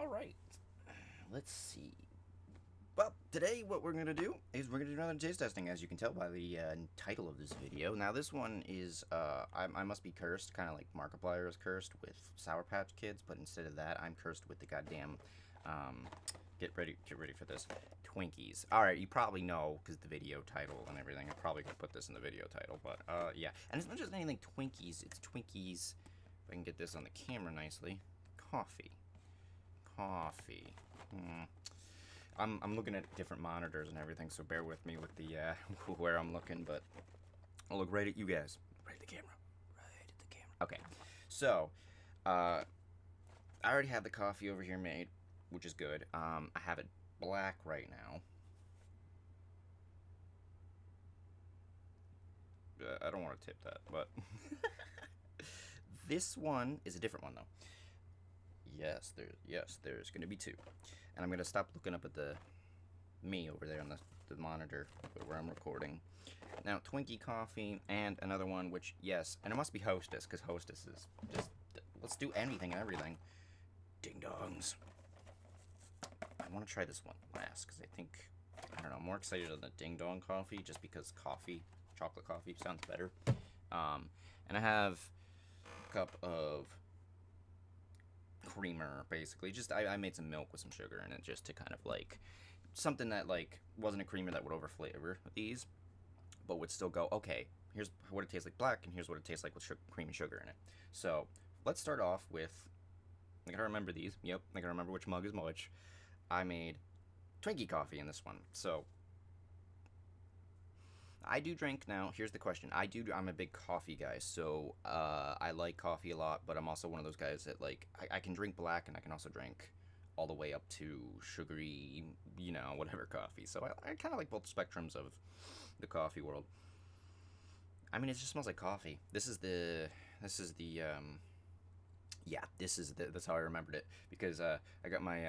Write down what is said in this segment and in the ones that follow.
Alright, let's see. Well, today what we're going to do is we're going to do another taste testing, as you can tell by the title of this video. Now, this one is, I must be cursed, kind of like Markiplier is cursed with Sour Patch Kids, but instead of that, I'm cursed with the goddamn, get ready for this, Twinkies. Alright, you probably know, because the video title and everything, I'm probably going to put this in the video title, but, yeah. And it's not just anything Twinkies, it's Twinkies, if I can get this on the camera nicely, coffee. I'm looking at different monitors and everything, so bear with me with the where I'm looking, but I'll look right at you guys. Right at the camera. Right at the camera. Okay. So, I already have the coffee over here made, which is good. I have it black right now. I don't want to tip that, but this one is a different one though. Yes, there's gonna be two. And I'm gonna stop looking up at me over there on the monitor where I'm recording. Now, Twinkie coffee and another one, which, yes, and it must be Hostess, because Hostess is just, let's do anything and everything. Ding dongs. I want to try this one last, because I think, I don't know, I'm more excited on the ding dong coffee, just because chocolate coffee sounds better. And I have a cup of creamer, basically. Just I made some milk with some sugar in it, just to kind of like something that like wasn't a creamer that would overflavor these, but would still go, okay, here's what it tastes like black, and here's what it tastes like with cream and sugar in it. So let's start off with, I gotta remember these. Yep, I gotta remember which mug is which. I made Twinkie coffee in this one. So I do drink now. Here's the question. I'm a big coffee guy, so I like coffee a lot, but I'm also one of those guys that, like, I can drink black, and I can also drink all the way up to sugary, whatever coffee. So I kind of like both spectrums of the coffee world. I mean, it just smells like coffee. That's how I remembered it, because I got my,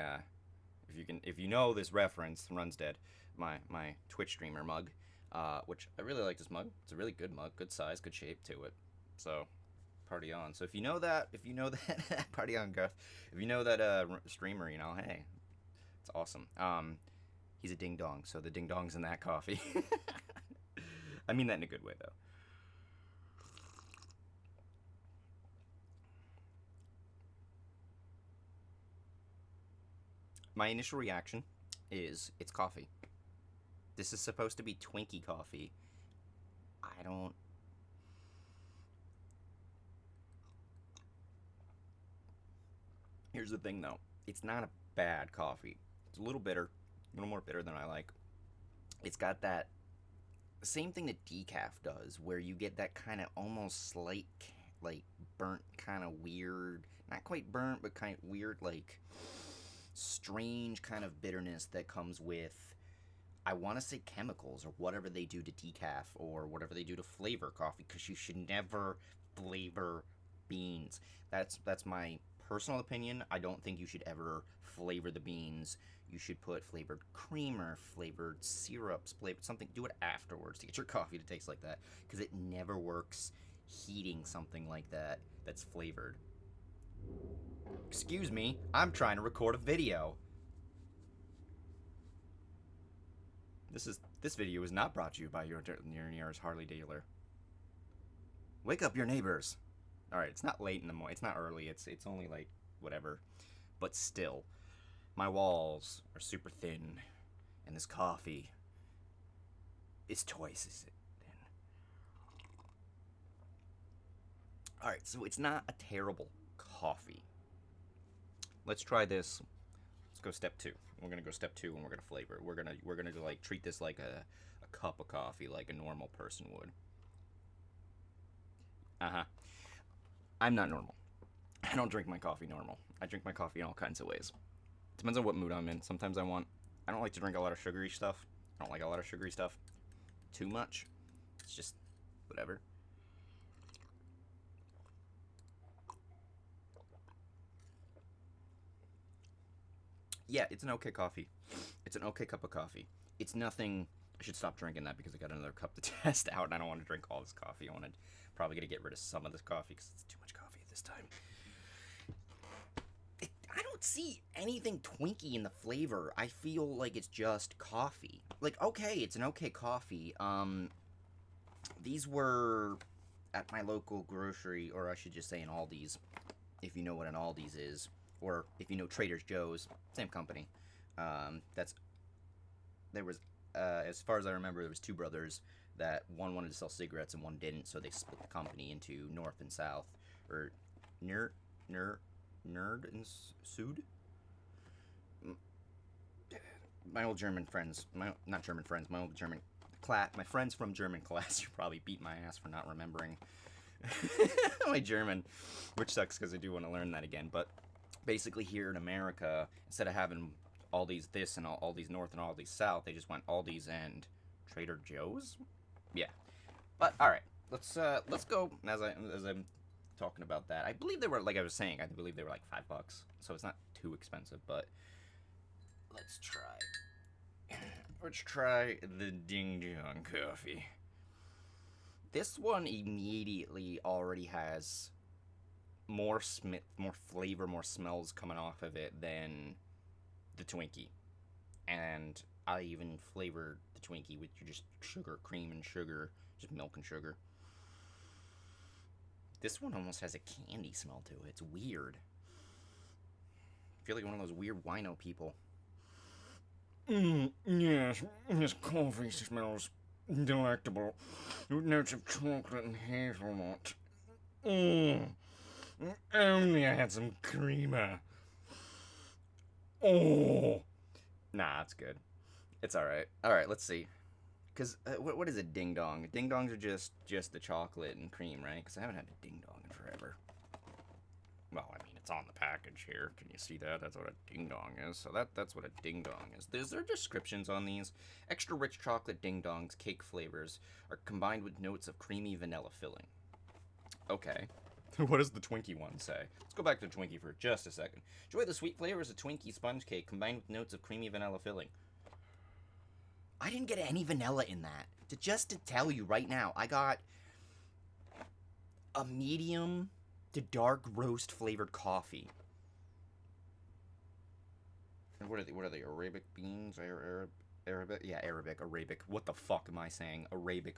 if you know this reference, Run's Dead, my Twitch streamer mug. Which I really like this mug. It's a really good mug, good size, good shape to it. So, party on. So if you know that, party on, Garth. If you know that streamer, hey, it's awesome. He's a ding dong, so the ding dong's in that coffee. I mean that in a good way, though. My initial reaction is it's coffee. This is supposed to be Twinkie coffee. I don't... Here's the thing, though. It's not a bad coffee. It's a little bitter. A little more bitter than I like. It's got that same thing that decaf does, where you get that kind of almost slight, like, burnt kind of weird... Not quite burnt, but kind of weird, like, strange kind of bitterness that comes with... I want to say chemicals, or whatever they do to decaf, or whatever they do to flavor coffee, because you should never flavor beans. That's my personal opinion. I don't think you should ever flavor the beans. You should put flavored creamer, flavored syrups, something. Do it afterwards to get your coffee to taste like that, because it never works heating something like that that's flavored. Excuse me, I'm trying to record a video. This video is not brought to you by your nearest Harley dealer. Wake up your neighbors. Alright, it's not late in the morning. It's not early. It's only like whatever. But still, my walls are super thin, and this coffee is twice as thin. Alright, so it's not a terrible coffee. Let's try this. Let's go step 2. We're gonna go step 2, and we're gonna flavor it. We're gonna like treat this like a cup of coffee, like a normal person would. I'm not normal. I don't drink my coffee normal. I drink my coffee in all kinds of ways. Depends on what mood I'm in. Sometimes I don't like to drink a lot of sugary stuff. I don't like a lot of sugary stuff. Too much. It's just whatever. Yeah, it's an okay coffee. It's an okay cup of coffee. It's nothing... I should stop drinking that because I got another cup to test out, and I don't want to drink all this coffee. I want to probably get rid of some of this coffee because it's too much coffee at this time. I don't don't see anything Twinkie in the flavor. I feel like it's just coffee. Like, okay, it's an okay coffee. These were at my local grocery, or I should just say an Aldi's, if you know what an Aldi's is, or if you know Trader Joe's, same company. That's there was, as far as I remember, there was two brothers that one wanted to sell cigarettes and one didn't, so they split the company into North and South, or Nerd, Nerd, Nerd and Sud. My old German friends, my not German friends, my old German class, my friends from German class, you probably beat my ass for not remembering my German, which sucks because I do want to learn that again. But basically, here in America, instead of having Aldi's this and Aldi's North and Aldi's South, they just went Aldi's and Trader Joe's. Yeah, but all right, let's go. As I'm talking about that, I believe they were, like I was saying, I believe they were like $5, so it's not too expensive. But let's try. Let's try the Ding Dong coffee. This one immediately already has more flavor, more smells coming off of it than the Twinkie. And I even flavored the Twinkie with just sugar, cream and sugar, just milk and sugar. This one almost has a candy smell to it. It's weird. I feel like one of those weird wino people. Yes, this coffee smells delectable. With notes of chocolate and hazelnut. Only I had some creamer. Oh. Nah, it's good. It's alright. Alright, let's see. Because, what is a ding dong? Ding dongs are just the chocolate and cream, right? Because I haven't had a ding dong in forever. Well, I mean, it's on the package here. Can you see that? That's what a ding dong is. So that's what a ding dong is. There's descriptions on these. Extra rich chocolate ding dongs, cake flavors, are combined with notes of creamy vanilla filling. Okay. What does the Twinkie one say? Let's go back to Twinkie for just a second. Enjoy the sweet flavors of Twinkie sponge cake combined with notes of creamy vanilla filling. I didn't get any vanilla in that. Just to tell you right now, I got a medium to dark roast flavored coffee. And what are they? Arabic beans? Arabic? Yeah, Arabic. What the fuck am I saying? Arabic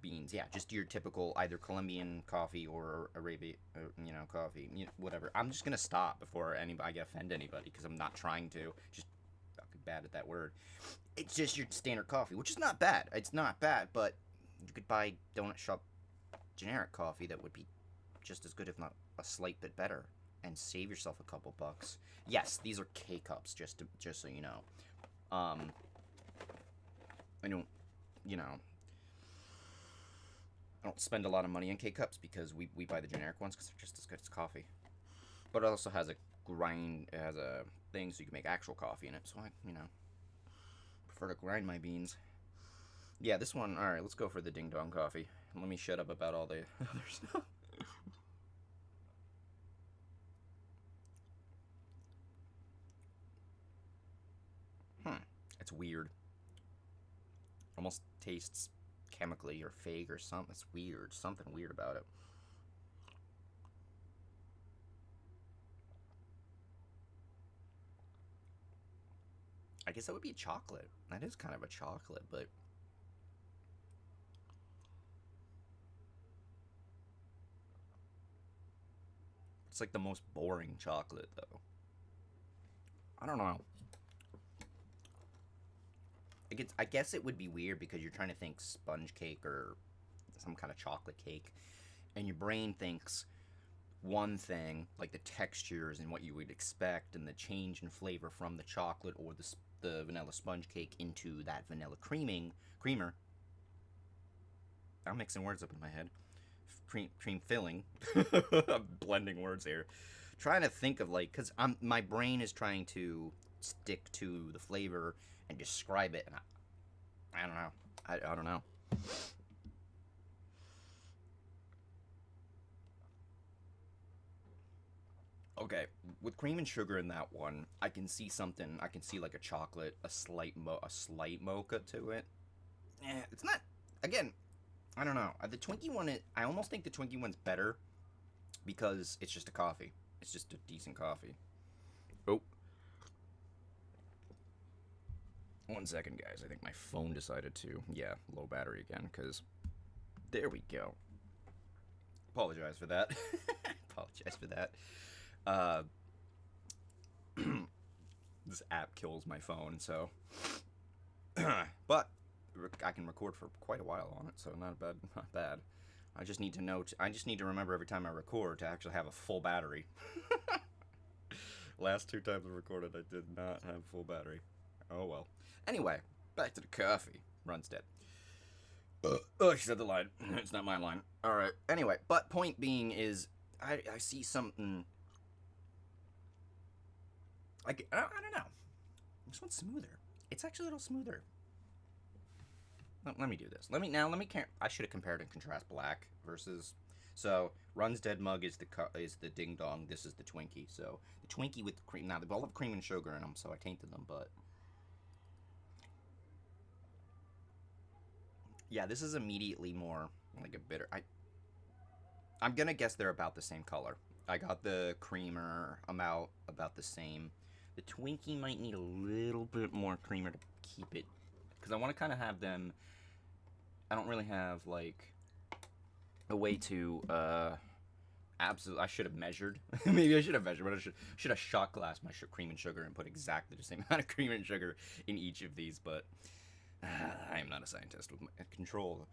beans. Yeah, just your typical either Colombian coffee or Arabic, coffee. Whatever. I'm just gonna stop before I offend anybody because I'm not trying to. Just fucking bad at that word. It's just your standard coffee, which is not bad. It's not bad, but you could buy donut shop generic coffee that would be just as good, if not a slight bit better, and save yourself a couple bucks. Yes, these are K cups, just so you know. I don't, I don't spend a lot of money on K cups because we buy the generic ones because they're just as good as coffee. But it also has a thing so you can make actual coffee in it. So I, prefer to grind my beans. Yeah, this one. All right, let's go for the Ding Dong coffee. Let me shut up about all the other stuff. It's weird. Almost tastes chemically or fake or something. It's weird. Something weird about it. I guess that would be chocolate. That is kind of a chocolate, but it's like the most boring chocolate, though. I don't know. I guess it would be weird because you're trying to think sponge cake or some kind of chocolate cake, and your brain thinks one thing, like the textures and what you would expect, and the change in flavor from the chocolate or the vanilla sponge cake into that vanilla creamer. I'm mixing words up in my head. Cream filling. I'm blending words here. Trying to think of because my brain is trying to stick to the flavor and describe it, and I don't know. I don't know. Okay, with cream and sugar in that one, I can see something. I can see like a chocolate, a slight mocha to it. It's not. Again, I don't know. The Twinkie one, I almost think the Twinkie one's better because it's just a coffee. It's just a decent coffee. Oh, 1 second, guys. I think my phone decided to, yeah, low battery again, because there we go. Apologize for that. Apologize for that. Uh, this app kills my phone, so. But I can record for quite a while on it, so not bad. Not bad. I just need to note. I just need to remember every time I record to actually have a full battery. Last 2 times I recorded, I did not have full battery. Oh well. Anyway, back to the coffee. Run's dead. Oh, she said the line. It's not my line. All right. Anyway, but point being is, I see something. I don't know. This one's smoother. It's actually a little smoother. Let me do this. Let me. I should have compared and contrast black versus. So Run's Dead Mug is the Ding Dong. This is the Twinkie. So the Twinkie with cream. Now they all have cream and sugar in them, so I tainted them. But yeah, this is immediately more like a bitter. I'm gonna guess they're about the same color. I got the creamer about the same. The Twinkie might need a little bit more creamer to keep it, because I want to kind of have them. I don't really have like a way to absolutely. I should have measured. Maybe I should have measured, but I should have shot glassed my cream and sugar and put exactly the same amount of cream and sugar in each of these. But I am not a scientist with my control.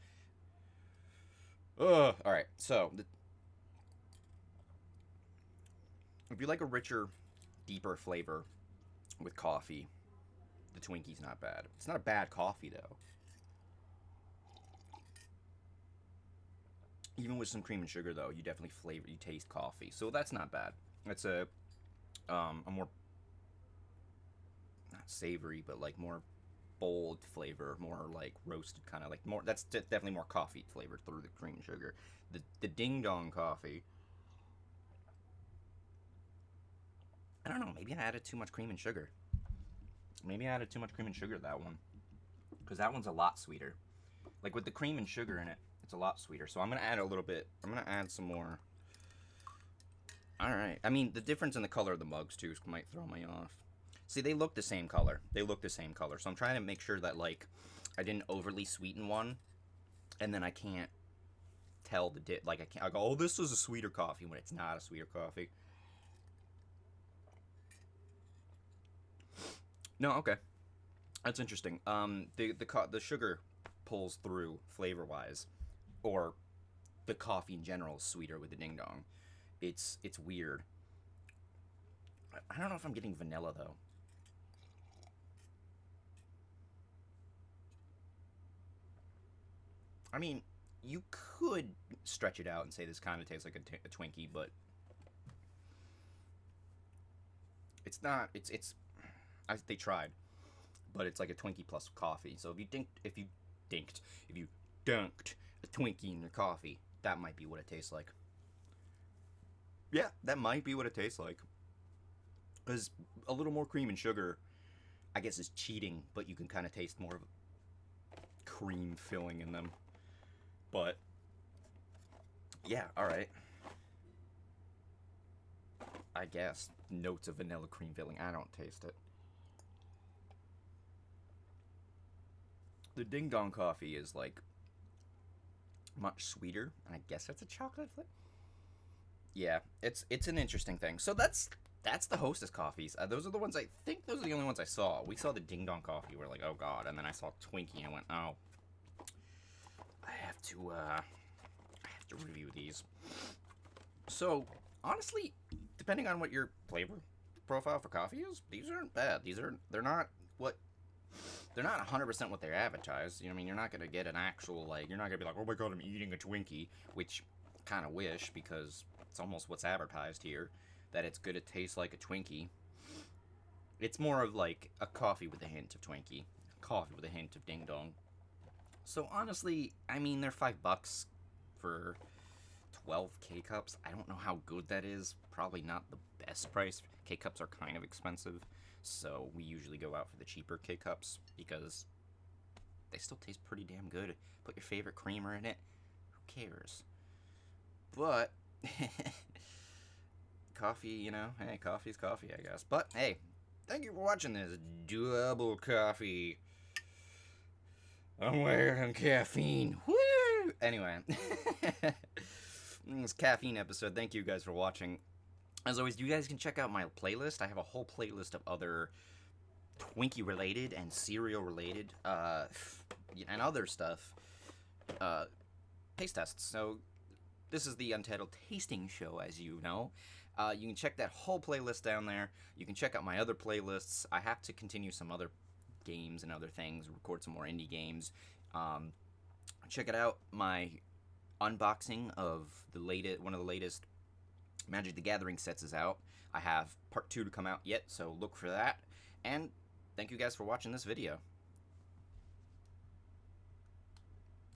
All right. So if you like a richer, deeper flavor with coffee, the Twinkie's not bad. It's not a bad coffee though. Even with some cream and sugar though, you definitely you taste coffee. So that's not bad. That's a more, not savory, but like more bold flavor, more like roasted kind of like more. That's definitely more coffee flavored through the cream and sugar. The Ding Dong coffee. I don't know. Maybe I added too much cream and sugar. Maybe I added too much cream and sugar to that one, because that one's a lot sweeter. Like with the cream and sugar in it, it's a lot sweeter. So I'm gonna add a little bit. I'm gonna add some more. All right. I mean, the difference in the color of the mugs too might throw me off. See, they look the same color. They look the same color. So I'm trying to make sure that like I didn't overly sweeten one, and then I can't tell like I can't. I go, oh, this is a sweeter coffee when it's not a sweeter coffee. No, okay. That's interesting. The sugar pulls through flavor wise, or the coffee in general is sweeter with the Ding Dong. It's weird. I don't know if I'm getting vanilla though. I mean, you could stretch it out and say this kind of tastes like a Twinkie, but it's not. They tried, but it's like a Twinkie plus coffee. So if you dunked a Twinkie in your coffee, that might be what it tastes like. Yeah, that might be what it tastes like. Because a little more cream and sugar, I guess, is cheating, but you can kind of taste more of cream filling in them. But yeah, all right. I guess notes of vanilla cream filling. I don't taste it. The Ding Dong coffee is like much sweeter, and I guess that's a chocolate flavor. Yeah, it's an interesting thing. So that's the Hostess coffees. Those are the ones I think those are the only ones I saw. We saw the Ding Dong coffee. We're like, oh god, and then I saw Twinkie and I went, oh, I have to review these. So honestly, depending on what your flavor profile for coffee is, these aren't bad. They're not what they're not 100% what they're advertised. You know what I mean? You're not gonna get an actual like. You're not gonna be like, oh my god, I'm eating a Twinkie, which kind of wish, because it's almost what's advertised here, that it's gonna taste like a Twinkie. It's more of like a coffee with a hint of Twinkie, coffee with a hint of Ding Dong. So honestly, I mean, they're $5 for 12 K cups. I don't know how good that is. Probably not the best price. K cups are kind of expensive, so we usually go out for the cheaper K cups because they still taste pretty damn good. Put your favorite creamer in it. Who cares? But coffee, you know, hey, coffee's coffee, I guess. But hey, thank you for watching this double coffee. I'm wearing on caffeine. Woo! Anyway, this caffeine episode. Thank you guys for watching. As always, you guys can check out my playlist. I have a whole playlist of other Twinkie related and cereal related, and other stuff. Taste tests. So this is the Untitled Tasting Show, as you know. You can check that whole playlist down there. You can check out my other playlists. I have to continue some other games and other things, record some more indie games. Check it out. My unboxing of one of the latest Magic the Gathering sets is out. I have part 2 to come out yet, so look for that. And thank you guys for watching this video.